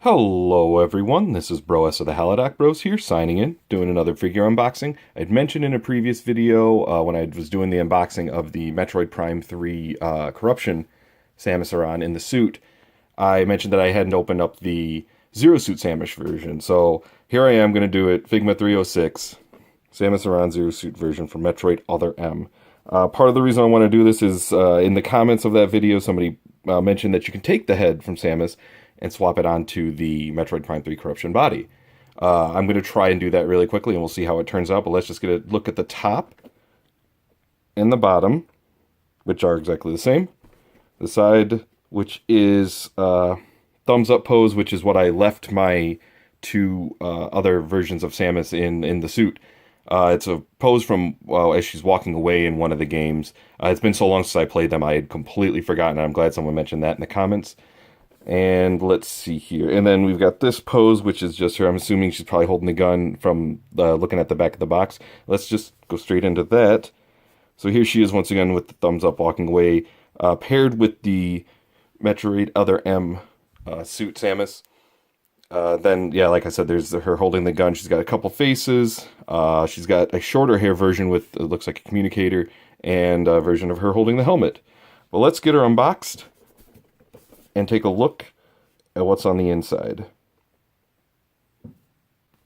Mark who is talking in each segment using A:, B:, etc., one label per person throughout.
A: Hello everyone, this is Bro S of the Halodoc Bros here, signing in, doing another figure unboxing. I'd mentioned in a previous video when I was doing the unboxing of the Metroid Prime 3 Corruption Samus Aran in the suit, I mentioned that I hadn't opened up the Zero Suit Samus version. So here I am going to do it, Figma 306, Samus Aran Zero Suit version for Metroid Other M. Part of the reason I want to do this is in the comments of that video, somebody mentioned that you can take the head from Samus and swap it onto the Metroid Prime 3 Corruption body. I'm going to try and do that really quickly, and we'll see how it turns out. But let's just get a look at the top and the bottom, which are exactly the same. The side, which is thumbs up pose, which is what I left my two other versions of Samus in the suit. It's a pose from as she's walking away in one of the games. It's been so long since I played them, I had completely forgotten. I'm glad someone mentioned that in the comments. And let's see here. And then we've got this pose, which is just her. I'm assuming she's probably holding the gun from looking at the back of the box. Let's just go straight into that. So here she is once again with the thumbs up walking away, paired with the Metroid Other M suit Samus. Then, yeah, like I said, there's her holding the gun. She's got a couple faces. She's got a shorter hair version with, it looks like a communicator, and a version of her holding the helmet. Well, let's get her unboxed and take a look at what's on the inside.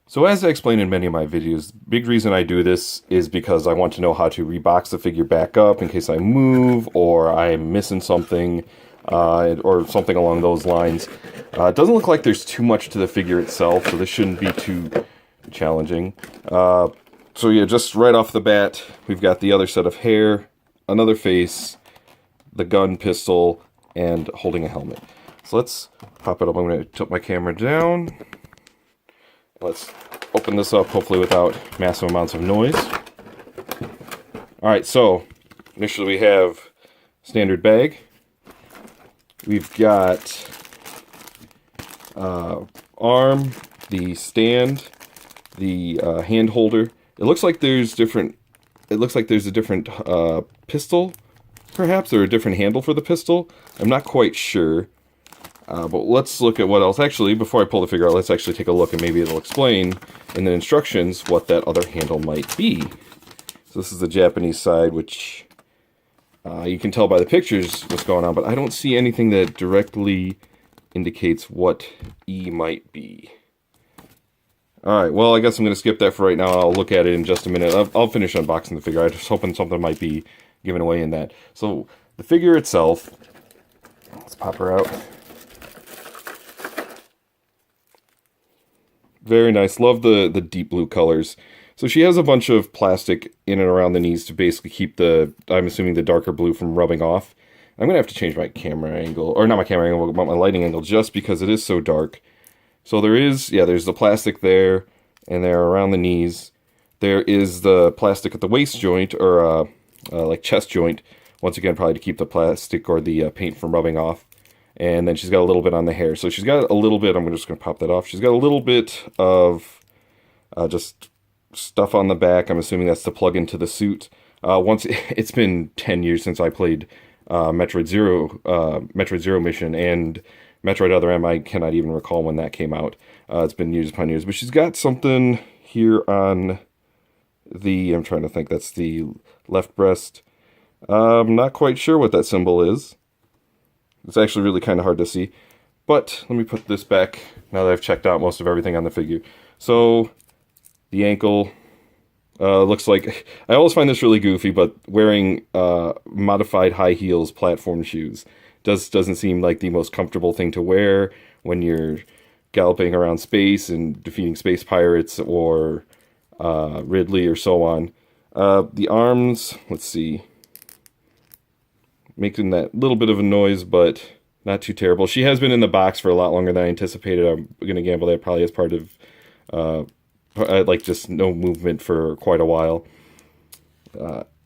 A: So as I explained in many of my videos, the big reason I do this is because I want to know how to rebox the figure back up in case I move or I'm missing something or something along those lines. It doesn't look like there's too much to the figure itself, so this shouldn't be too challenging. So yeah, just right off the bat, we've got the other set of hair, another face, the gun, pistol, and holding a helmet. So let's pop it up. I'm going to tilt my camera down. Let's open this up, hopefully without massive amounts of noise. Alright, so initially we have standard bag. We've got arm, the stand, the hand holder. It looks like there's different. It looks like there's a different pistol, perhaps, or a different handle for the pistol. I'm not quite sure. But let's look at what else. Actually, before I pull the figure out, let's actually take a look, and maybe it'll explain in the instructions what that other handle might be. So this is the Japanese side, which you can tell by the pictures what's going on, but I don't see anything that directly indicates what E might be. Alright, well, I guess I'm going to skip that for right now. I'll look at it in just a minute. I'll finish unboxing the figure. I was just hoping something might be given away in that. So, the figure itself, let's pop her out. Very nice. Love the deep blue colors. So she has a bunch of plastic in and around the knees to basically keep the, I'm assuming, the darker blue from rubbing off. I'm going to have to change my camera angle, or not my camera angle, but my lighting angle, just because it is so dark. So there is, yeah, there's the plastic there, and there around the knees. There is the plastic at the waist joint, or like chest joint, once again, probably to keep the plastic or the paint from rubbing off. And then she's got a little bit on the hair. So she's got a little bit, I'm just going to pop that off. She's got a little bit of just stuff on the back. I'm assuming that's to plug into the suit. It's been 10 years since I played Metroid Zero Mission and Metroid Other M. I cannot even recall when that came out. It's been years upon years. But she's got something here on the, I'm trying to think, that's the left breast. I'm not quite sure what that symbol is. It's actually really kind of hard to see. But let me put this back now that I've checked out most of everything on the figure. So the ankle looks like, I always find this really goofy, but wearing modified high heels platform shoes doesn't seem like the most comfortable thing to wear when you're galloping around space and defeating space pirates or Ridley or so on. The arms, let's see, making that little bit of a noise, but not too terrible. She has been in the box for a lot longer than I anticipated. I'm going to gamble that probably as part of like just no movement for quite a while.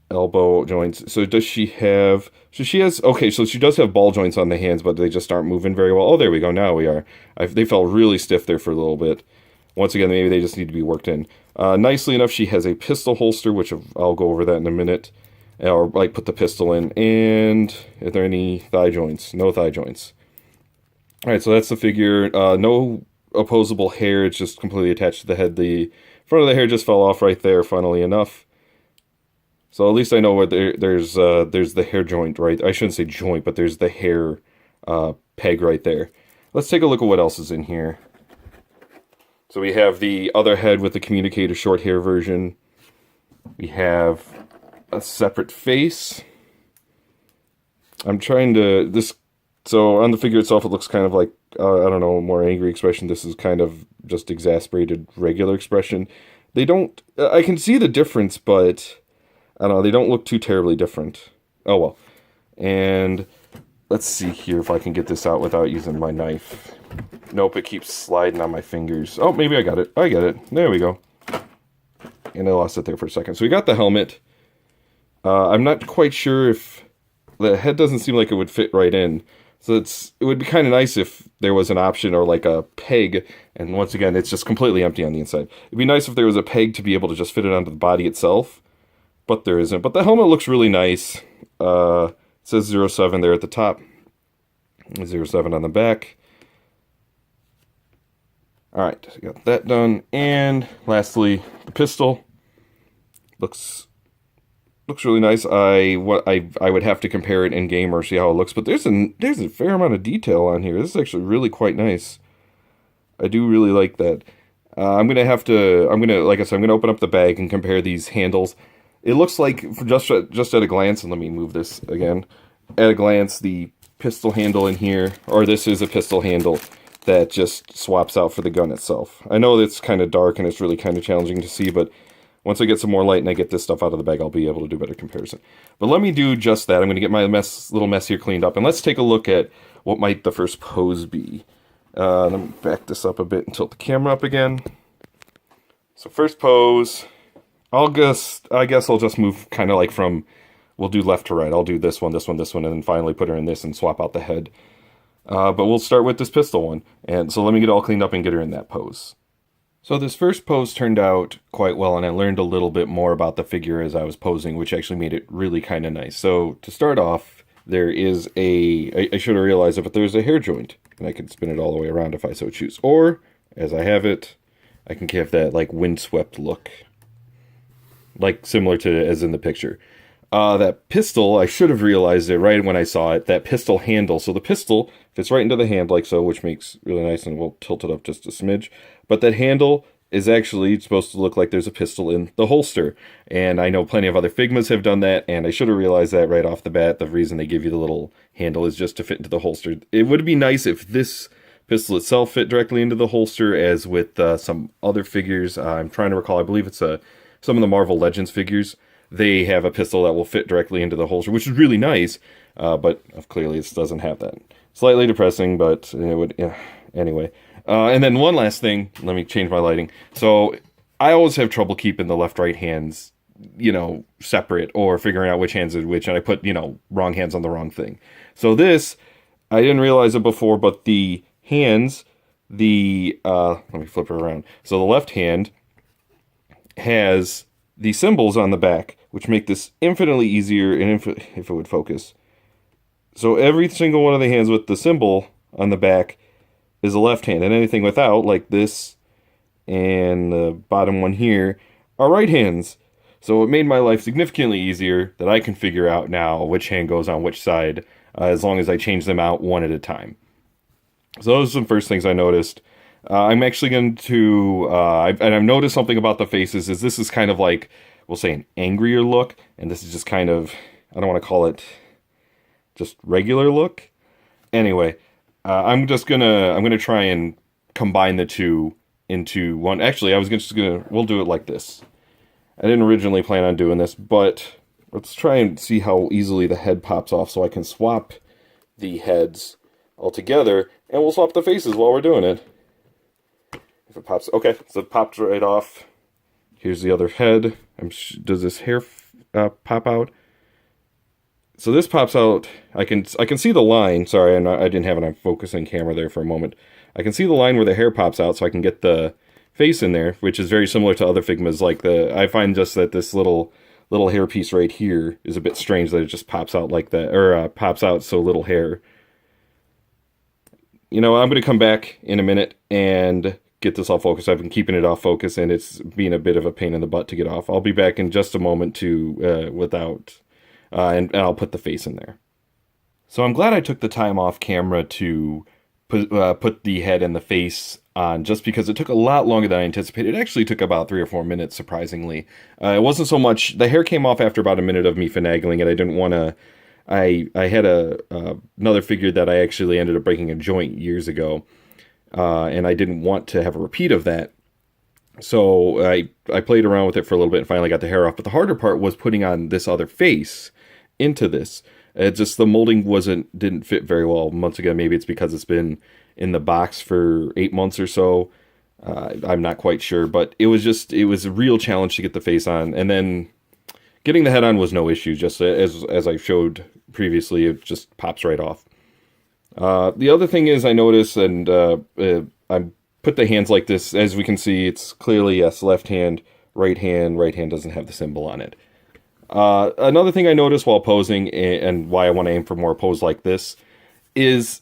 A: Elbow joints. So does she have, so she has, okay, so she does have ball joints on the hands, but they just aren't moving very well. Oh, there we go. Now we are. They felt really stiff there for a little bit. Once again, maybe they just need to be worked in. Nicely enough, she has a pistol holster, which I'll go over that in a minute. Or like put the pistol in. And are there any thigh joints? No thigh joints. All right, so that's the figure. No opposable hair. It's just completely attached to the head. The front of the hair just fell off right there, funnily enough. So at least I know where there's the hair joint, right? I shouldn't say joint, but there's the hair peg right there. Let's take a look at what else is in here. So we have the other head with the communicator short hair version. We have a separate face. I'm trying to so on the figure itself, it looks kind of like I don't know, a more angry expression. This is kind of just exasperated regular expression. They don't. I can see the difference, but I don't know. They don't look too terribly different. Oh well. And let's see here if I can get this out without using my knife. Nope, it keeps sliding on my fingers. Oh, maybe I got it. I get it. There we go. And I lost it there for a second. So we got the helmet. I'm not quite sure if the head doesn't seem like it would fit right in. So it would be kind of nice if there was an option or like a peg. And once again, it's just completely empty on the inside. It'd be nice if there was a peg to be able to just fit it onto the body itself. But there isn't. But the helmet looks really nice. It says 07 there at the top. 07 on the back. Alright, so got that done. And lastly, the pistol. Looks really nice. I would have to compare it in game or see how it looks, but there's a fair amount of detail on here. This is actually really quite nice. I do really like that. Like I said, I'm gonna open up the bag and compare these handles. It looks like just at a glance, and let me move this again. At a glance, the pistol handle in here, or this is a pistol handle that just swaps out for the gun itself. I know it's kind of dark and it's really kind of challenging to see, but once I get some more light and I get this stuff out of the bag, I'll be able to do better comparison. But let me do just that. I'm going to get my little mess here cleaned up, and let's take a look at what might the first pose be. Let me back this up a bit and tilt the camera up again. So first pose, I guess I'll just move kind of like we'll do left to right. I'll do this one, and then finally put her in this and swap out the head. But we'll start with this pistol one. And so let me get all cleaned up and get her in that pose. So this first pose turned out quite well, and I learned a little bit more about the figure as I was posing, which actually made it really kind of nice. So to start off, there is I should have realized it, but there's a hair joint, and I can spin it all the way around if I so choose. Or, as I have it, I can give that like windswept look, like similar to as in the picture. That pistol, I should have realized it right when I saw it, that pistol handle. So the pistol fits right into the hand like so, which makes really nice, and we'll tilt it up just a smidge. But that handle is actually supposed to look like there's a pistol in the holster. And I know plenty of other Figmas have done that, and I should have realized that right off the bat. The reason they give you the little handle is just to fit into the holster. It would be nice if this pistol itself fit directly into the holster, as with some other figures. I'm trying to recall, I believe it's some of the Marvel Legends figures. They have a pistol that will fit directly into the holster, which is really nice, but clearly it doesn't have that. Slightly depressing, but it would, yeah. Anyway. And then one last thing, let me change my lighting. So I always have trouble keeping the left-right hands, separate, or figuring out which hands are which, and I put, wrong hands on the wrong thing. So this, I didn't realize it before, but the hands, let me flip it around. So the left hand has the symbols on the back, which make this infinitely easier, and if it would focus. So every single one of the hands with the symbol on the back is a left hand, and anything without, like this and the bottom one here, are right hands. So it made my life significantly easier that I can figure out now which hand goes on which side, as long as I change them out one at a time. So those are some first things I noticed. I'm actually going to, I've noticed something about the faces, is this is kind of like, we'll say an angrier look, and this is just kind of, I don't want to call it just regular look. Anyway, I'm gonna try and combine the two into one. Actually, we'll do it like this. I didn't originally plan on doing this, but let's try and see how easily the head pops off, so I can swap the heads all together, and we'll swap the faces while we're doing it. If it pops, okay, so it popped right off. Here's the other head. Does this hair pop out? So this pops out. I can see the line. Sorry, I didn't have a focusing camera there for a moment. I can see the line where the hair pops out, so I can get the face in there, which is very similar to other Figmas. I find just that this little hair piece right here is a bit strange that it just pops out like that, or pops out so little hair. you know, I'm going to come back in a minute and get this all focused. I've been keeping it off focus, and it's been a bit of a pain in the butt to get off. I'll be back in just a moment and I'll put the face in there. So I'm glad I took the time off camera to put the head and the face on, just because it took a lot longer than I anticipated. It actually took about 3 or 4 minutes, surprisingly. It wasn't so much, the hair came off after about a minute of me finagling it. I didn't want to, I had another figure that I actually ended up breaking a joint years ago, and I didn't want to have a repeat of that. So I played around with it for a little bit and finally got the hair off. But the harder part was putting on this other face into this. It just, the molding didn't fit very well. Once again, maybe it's because it's been in the box for 8 months or so. I'm not quite sure, but it was a real challenge to get the face on. And then getting the head on was no issue. Just as I showed previously, it just pops right off. The other thing is I noticed, and I put the hands like this. As we can see, it's clearly, yes, left hand. Right hand doesn't have the symbol on it. Another thing I noticed while posing, and why I want to aim for more pose like this, is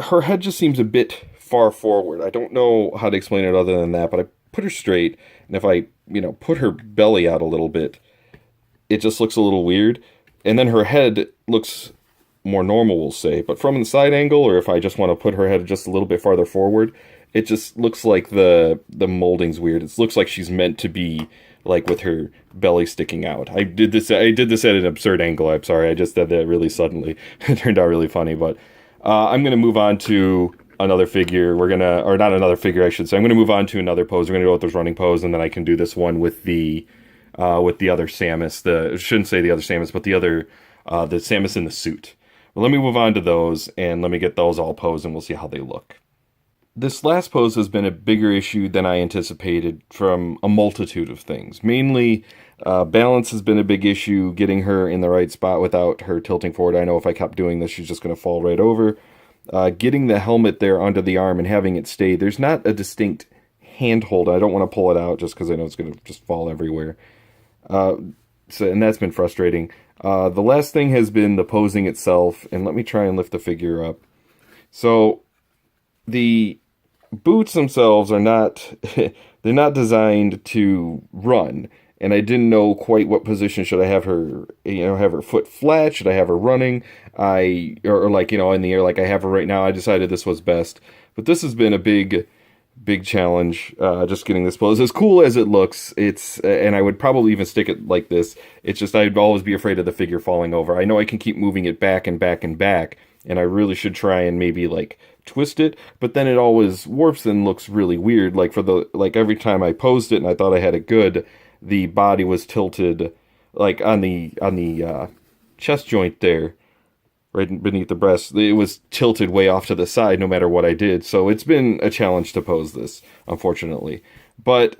A: her head just seems a bit far forward. I don't know how to explain it other than that, but I put her straight, and if I, put her belly out a little bit, it just looks a little weird. And then her head looks more normal, we'll say. But from the side angle, or if I just want to put her head just a little bit farther forward, it just looks like the molding's weird. It looks like she's meant to be like with her belly sticking out. I did this at an absurd angle. I'm sorry, I just did that really suddenly. It turned out really funny, but I'm gonna move on to another figure. Or not another figure, I should say. I'm gonna move on to another pose. We're gonna go with this running pose, and then I can do this one with the other Samus. I shouldn't say the other Samus, but the Samus in the suit. Well, let me move on to those, and let me get those all posed, and we'll see how they look. This last pose has been a bigger issue than I anticipated from a multitude of things. Mainly, balance has been a big issue, getting her in the right spot without her tilting forward. I know if I kept doing this, she's just going to fall right over. Getting the helmet there under the arm and having it stay. There's not a distinct handhold. I don't want to pull it out just because I know it's going to just fall everywhere. And that's been frustrating. The last thing has been the posing itself, and let me try and lift the figure up. So, the boots themselves are not, they're not designed to run, and I didn't know quite what position should I have her, have her foot flat, should I have her running, or like, in the air like I have her right now. I decided this was best, but this has been a big challenge, just getting this pose. As cool as it looks, and I would probably even stick it like this, it's just I'd always be afraid of the figure falling over. I know I can keep moving it back and back and back, and I really should try and maybe like twist it, but then it always warps and looks really weird. Like every time I posed it and I thought I had it good, the body was tilted like on the chest joint there, right beneath the breast. It was tilted way off to the side no matter what I did. So it's been a challenge to pose this, unfortunately. But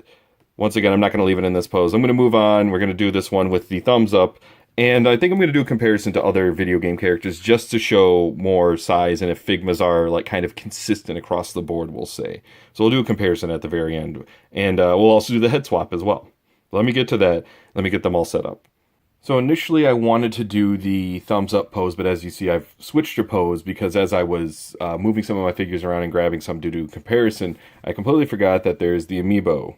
A: once again, I'm not going to leave it in this pose. I'm going to move on. We're going to do this one with the thumbs up. And I think I'm going to do a comparison to other video game characters just to show more size and if Figmas are like kind of consistent across the board, we'll say. So we'll do a comparison at the very end. And we'll also do the head swap as well. Let me get to that. Let me get them all set up. So initially I wanted to do the thumbs up pose, but as you see I've switched to pose because as I was moving some of my figures around and grabbing some to do comparison, I completely forgot that there's the amiibo.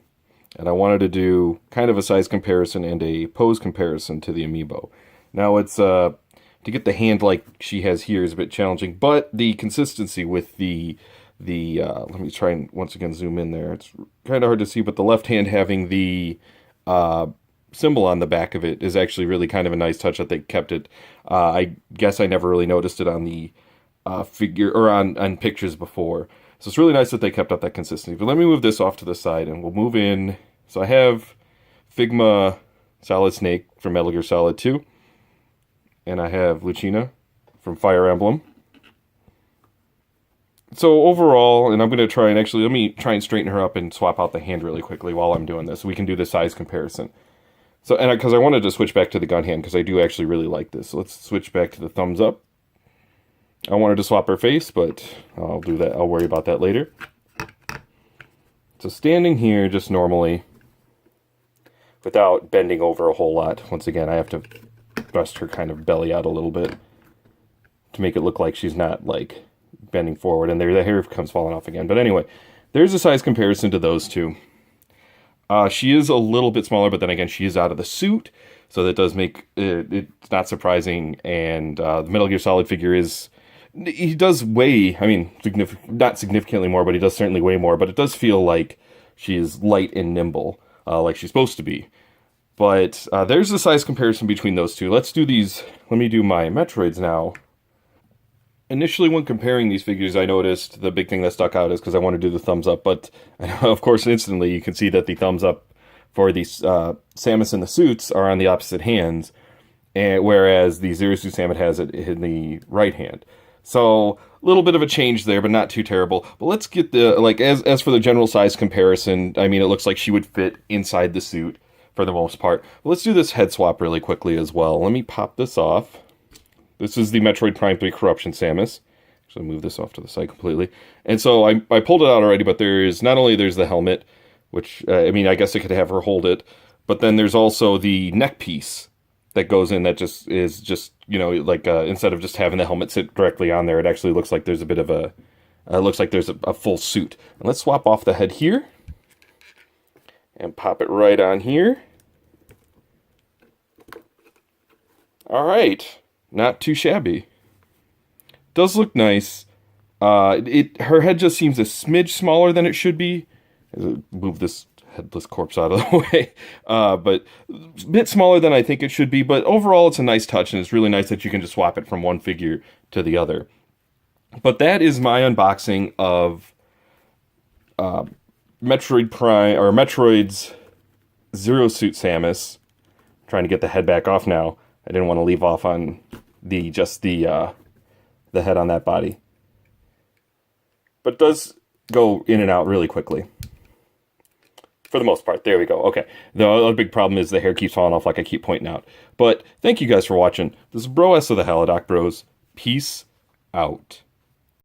A: And I wanted to do kind of a size comparison and a pose comparison to the amiibo. Now it's, to get the hand like she has here is a bit challenging, but the consistency with the let me try and once again zoom in there. It's kind of hard to see, but the left hand having the symbol on the back of it is actually really kind of a nice touch that they kept it. I guess I never really noticed it on the figure, or on pictures before. So it's really nice that they kept up that consistency. But let me move this off to the side and we'll move in. So I have Figma Solid Snake from Metal Gear Solid 2. And I have Lucina from Fire Emblem. So overall, and I'm going to try and let me try and straighten her up and swap out the hand really quickly while I'm doing this so we can do the size comparison. So, and because I wanted to switch back to the gun hand because I do actually really like this. So let's switch back to the thumbs up. I wanted to swap her face, but I'll do that. I'll worry about that later. So standing here just normally, without bending over a whole lot. Once again, I have to thrust her kind of belly out a little bit to make it look like she's not like bending forward, and there the hair comes falling off again. But anyway, there's a size comparison to those two. She is a little bit smaller, but then again, she is out of the suit, so that does make it's not surprising. And the Metal Gear Solid figure he does weigh, I mean, not significantly more, but he does certainly weigh more, but it does feel like she is light and nimble, like she's supposed to be. But there's a size comparison between those two. Let's do these. Let me do my Metroids now. Initially, when comparing these figures, I noticed the big thing that stuck out is because I want to do the thumbs up, but of course, instantly, you can see that the thumbs up for the Samus in the suits are on the opposite hands, whereas the Zero Suit Samus has it in the right hand. So, a little bit of a change there, but not too terrible. But let's get as for the general size comparison, I mean, it looks like she would fit inside the suit for the most part. But let's do this head swap really quickly as well. Let me pop this off. This is the Metroid Prime 3 Corruption Samus. Actually, move this off to the side completely. And so I pulled it out already, but there's the helmet, which, I mean, I guess I could have her hold it, but then there's also the neck piece that goes in that is just, you know, like, instead of just having the helmet sit directly on there, it actually looks like there's a bit of looks like there's a full suit. And let's swap off the head here, and pop it right on here. All right. Not too shabby. Does look nice. Her head just seems a smidge smaller than it should be. Move this headless corpse out of the way. But a bit smaller than I think it should be. But overall, it's a nice touch, and it's really nice that you can just swap it from one figure to the other. But that is my unboxing of Metroid Prime, or Metroid's Zero Suit Samus. I'm trying to get the head back off now. I didn't want to leave off on the head on that body. But it does go in and out really quickly. For the most part. There we go. Okay. The other big problem is the hair keeps falling off like I keep pointing out. But thank you guys for watching. This is Bro S of the Halodoc Bros. Peace out.